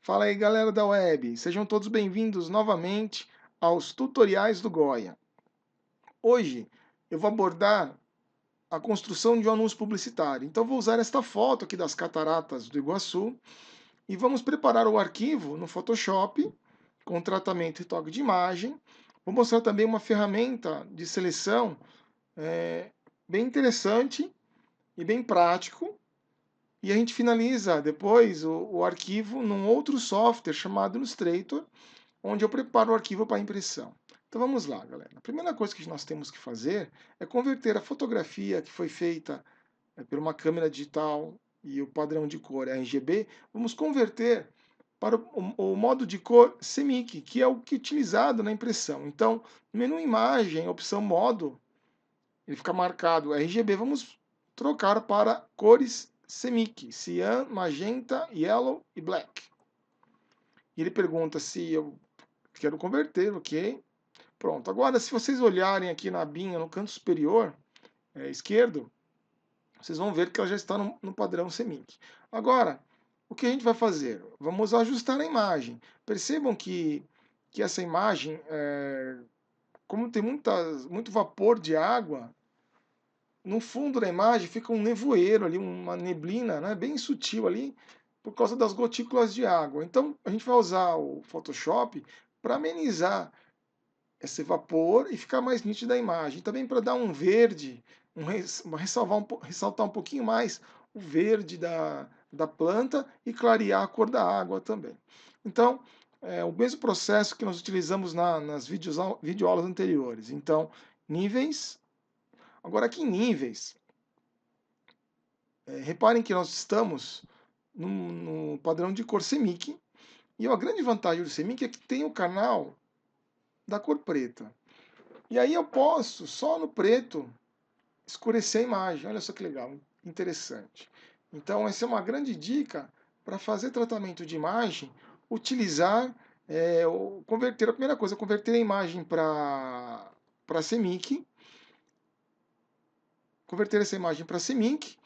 Fala aí, galera da web, sejam todos bem-vindos novamente aos tutoriais do Goya. Hoje eu vou abordar a construção de um anúncio publicitário. Então vou usar esta foto aqui das cataratas do Iguaçu e vamos preparar o arquivo no Photoshop com tratamento e toque de imagem. Vou mostrar também uma ferramenta de seleção bem interessante e bem prático. E a gente finaliza depois o arquivo num outro software chamado Illustrator, onde eu preparo o arquivo para impressão. Então vamos lá, galera. A primeira coisa que nós temos que fazer é converter a fotografia que foi feita por uma câmera digital e o padrão de cor é RGB, vamos converter para o modo de cor CMYK, que é o que é utilizado na impressão. Então, no menu imagem, opção modo, ele fica marcado RGB, vamos trocar para cores CMYK, cian, magenta, yellow e black. E ele pergunta se eu quero converter, ok? Pronto. Agora, se vocês olharem aqui na abinha no canto superior esquerdo, vocês vão ver que ela já está no padrão CMYK. Agora, o que a gente vai fazer? Vamos ajustar a imagem. Percebam que essa imagem, como tem muito vapor de água, no fundo da imagem fica um nevoeiro ali, uma neblina, né, bem sutil ali, por causa das gotículas de água. Então, a gente vai usar o Photoshop para amenizar esse vapor e ficar mais nítida a imagem. Também para dar um verde, ressaltar um pouquinho mais o verde da planta e clarear a cor da água também. Então, é o mesmo processo que nós utilizamos nas videoaulas anteriores. Então, níveis. Agora, aqui em níveis, reparem que nós estamos no padrão de cor CMYK. E a grande vantagem do CMYK é que tem o canal da cor preta. E aí eu posso, só no preto, escurecer a imagem. Olha só que legal, interessante. Então, essa é uma grande dica para fazer tratamento de imagem, utilizar, converter, a primeira coisa, converter a imagem para CMYK, converter essa imagem para CMYK,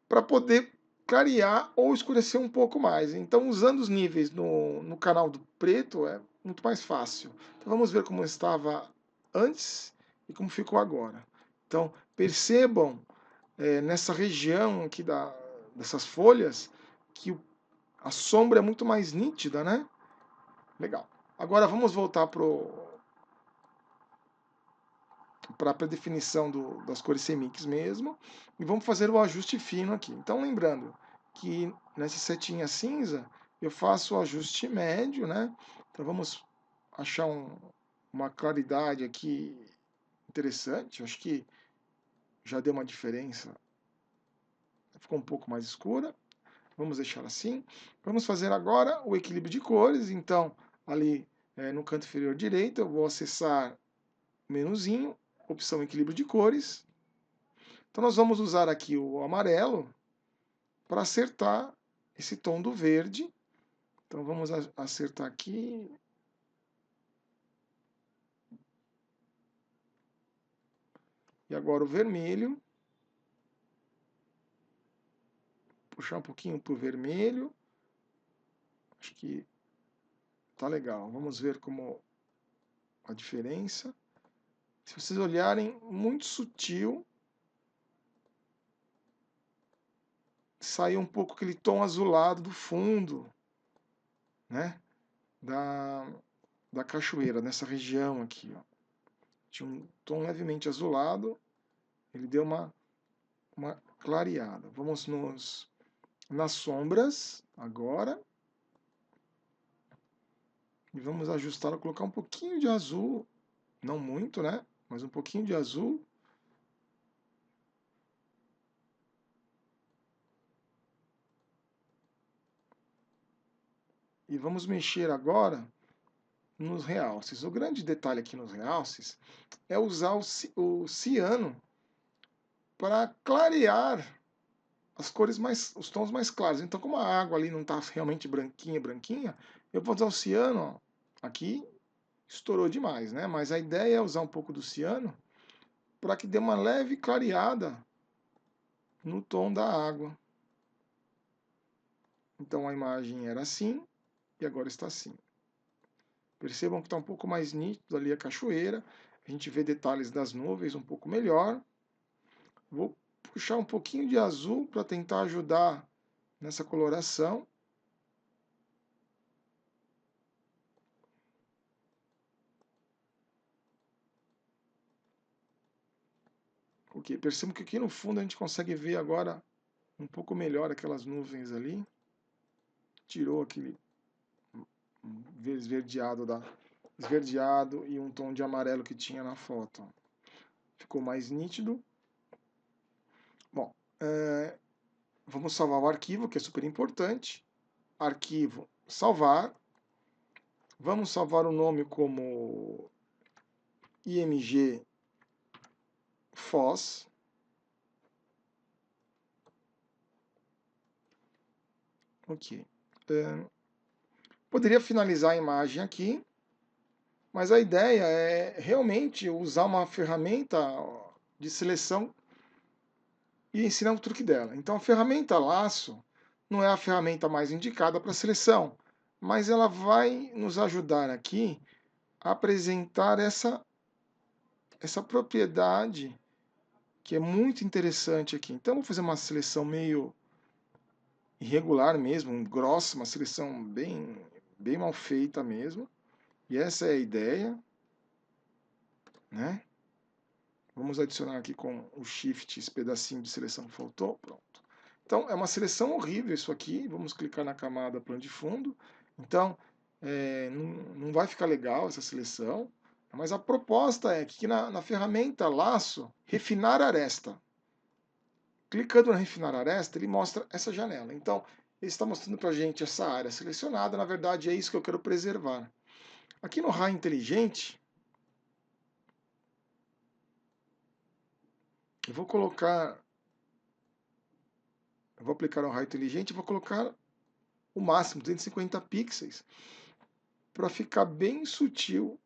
para poder clarear ou escurecer um pouco mais. Então, usando os níveis no canal do preto, é muito mais fácil. Então, vamos ver como estava antes e como ficou agora. Então, percebam nessa região aqui dessas folhas que a sombra é muito mais nítida, né? Legal. Agora vamos voltar para a predefinição das cores CMYKs mesmo e vamos fazer o ajuste fino aqui. Então, lembrando que nessa setinha cinza eu faço o ajuste médio, né? Então vamos achar uma claridade aqui interessante. Acho que já deu uma diferença. Ficou um pouco mais escura. Vamos deixar assim. Vamos fazer agora o equilíbrio de cores. Então, ali no canto inferior direito, eu vou acessar o menuzinho, opção equilíbrio de cores. Então, nós vamos usar aqui o amarelo para acertar esse tom do verde. Então, vamos acertar aqui. E agora o vermelho. Puxar um pouquinho para o vermelho. Acho que tá legal. Vamos ver como a diferença. Se vocês olharem, muito sutil. Saiu um pouco aquele tom azulado do fundo, né? Da cachoeira, nessa região aqui, ó. Tinha um tom levemente azulado, ele deu uma clareada. Vamos nas sombras agora. E vamos ajustar, colocar um pouquinho de azul, não muito, né? Mas um pouquinho de azul. E vamos mexer agora nos realces. O grande detalhe aqui nos realces é usar o ciano para clarear os tons mais claros. Então, como a água ali não está realmente branquinha, eu vou usar o ciano, ó, aqui estourou demais, né? Mas a ideia é usar um pouco do ciano para que dê uma leve clareada no tom da água. Então a imagem era assim e agora está assim. Percebam que está um pouco mais nítido ali a cachoeira. A gente vê detalhes das nuvens um pouco melhor. Vou puxar um pouquinho de azul para tentar ajudar nessa coloração. Ok, percebo que aqui no fundo a gente consegue ver agora um pouco melhor aquelas nuvens ali. Tirou aquele esverdeado e um tom de amarelo que tinha na foto. Ficou mais nítido. Bom, vamos salvar o arquivo, que é super importante. Arquivo, salvar. Vamos salvar o nome como IMG Foz. Ok. Poderia finalizar a imagem aqui, mas a ideia é realmente usar uma ferramenta de seleção e ensinar o truque dela. Então a ferramenta laço não é a ferramenta mais indicada para seleção, mas ela vai nos ajudar aqui a apresentar essa propriedade que é muito interessante aqui. Então vou fazer uma seleção meio irregular mesmo, grossa, uma seleção bem mal feita mesmo. E essa é a ideia, né? Vamos adicionar aqui com o Shift esse pedacinho de seleção que faltou. Pronto. Então, é uma seleção horrível isso aqui. Vamos clicar na camada plano de fundo. Então, não vai ficar legal essa seleção. Mas a proposta é que na ferramenta laço, refinar aresta. Clicando na refinar aresta, ele mostra essa janela. Então, ele está mostrando para a gente essa área selecionada. Na verdade, é isso que eu quero preservar. Aqui no raio inteligente, eu vou aplicar um raio inteligente e vou colocar o máximo, 250 pixels, para ficar bem sutil.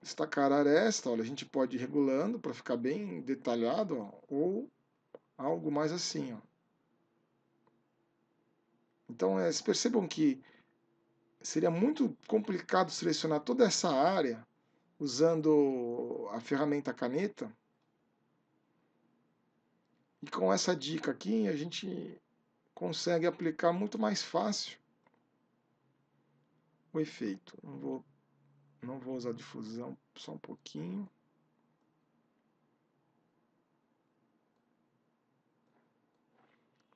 Destacar a aresta, olha, a gente pode ir regulando para ficar bem detalhado, ó, ou algo mais assim. Ó. Então, vocês percebam que seria muito complicado selecionar toda essa área usando a ferramenta caneta. E com essa dica aqui, a gente consegue aplicar muito mais fácil o efeito. Não vou usar difusão, só um pouquinho.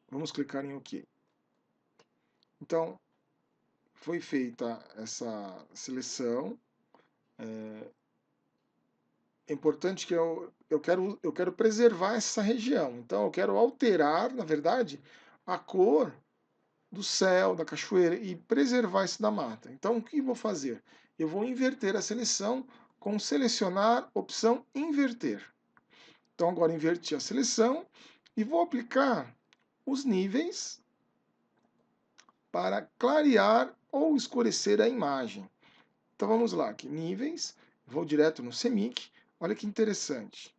Vamos clicar em OK. Então, foi feita essa seleção. É importante que eu quero preservar essa região. Então, eu quero alterar, na verdade, a cor do céu, da cachoeira e preservar isso da mata. Então, o que eu vou fazer? Eu vou inverter a seleção com selecionar, opção inverter. Então, agora inverti a seleção e vou aplicar os níveis para clarear ou escurecer a imagem. Então, vamos lá, aqui, níveis, vou direto no CMYK. Olha que interessante.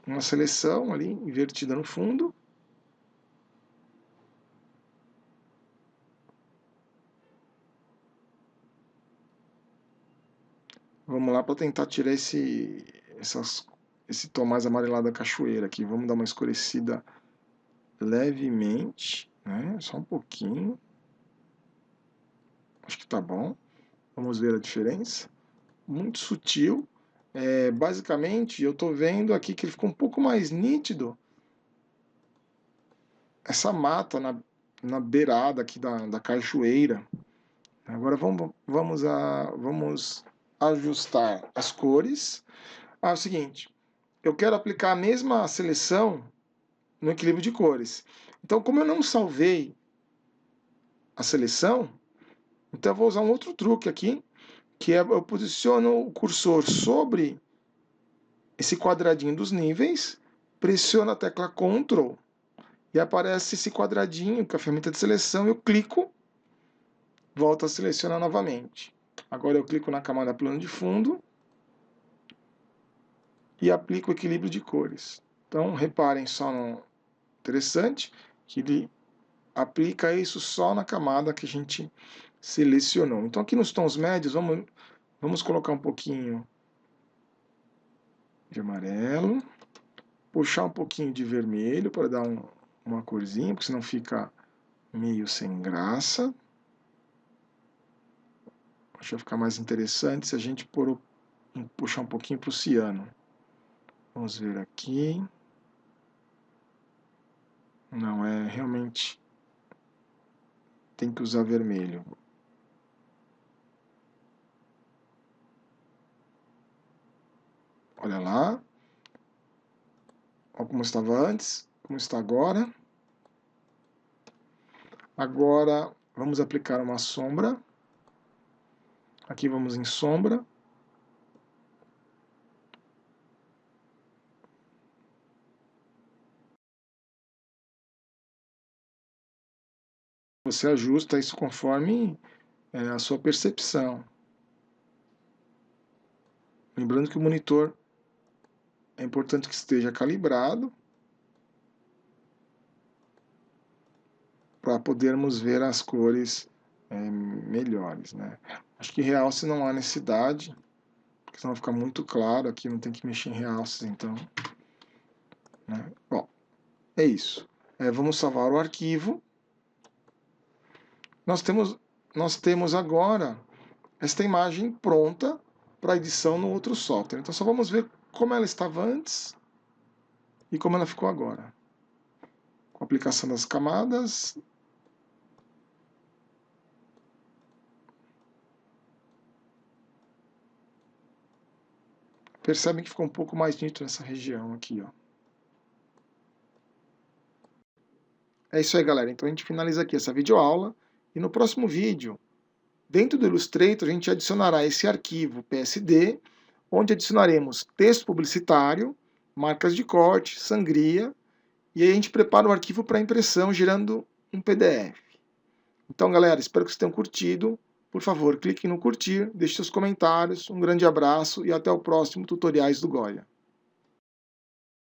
Uma seleção ali invertida no fundo. Vamos lá para tentar tirar esse tom mais amarelado da cachoeira aqui. Vamos dar uma escurecida levemente, né? Só um pouquinho. Acho que tá bom. Vamos ver a diferença. Muito sutil. Basicamente, eu estou vendo aqui que ele ficou um pouco mais nítido. Essa mata na beirada aqui da cachoeira. Agora vamos ajustar as cores. É o seguinte, eu quero aplicar a mesma seleção no equilíbrio de cores. Então, como eu não salvei a seleção, então eu vou usar um outro truque aqui, que é eu posiciono o cursor sobre esse quadradinho dos níveis, pressiono a tecla Ctrl e aparece esse quadradinho com a ferramenta de seleção, eu clico, volto a selecionar novamente. Agora eu clico na camada plano de fundo e aplico o equilíbrio de cores. Então, reparem só no interessante que ele aplica isso só na camada que a gente selecionou. Então, aqui nos tons médios, vamos colocar um pouquinho de amarelo, puxar um pouquinho de vermelho para dar uma corzinha, porque senão fica meio sem graça. Acho que vai ficar mais interessante se a gente puxar um pouquinho para o ciano. Vamos ver aqui. Não, realmente tem que usar vermelho. Olha lá. Olha como estava antes, como está agora. Agora vamos aplicar uma sombra. Aqui vamos em sombra. Você ajusta isso conforme a sua percepção. Lembrando que o monitor é importante que esteja calibrado para podermos ver as cores melhores, né? Acho que realce não há necessidade, porque senão vai ficar muito claro. Aqui não tem que mexer em realces, então. Né? Bom, é isso. Vamos salvar o arquivo. Nós temos agora esta imagem pronta para edição no outro software. Então só vamos ver como ela estava antes e como ela ficou agora. Com a aplicação das camadas. Percebem que ficou um pouco mais nítido nessa região aqui, ó. É isso aí, galera. Então a gente finaliza aqui essa videoaula. E no próximo vídeo, dentro do Illustrator, a gente adicionará esse arquivo PSD, onde adicionaremos texto publicitário, marcas de corte, sangria, e aí a gente prepara o arquivo para impressão, gerando um PDF. Então, galera, espero que vocês tenham curtido. Por favor, clique no curtir, deixe seus comentários. Um grande abraço e até o próximo Tutoriais do Goya.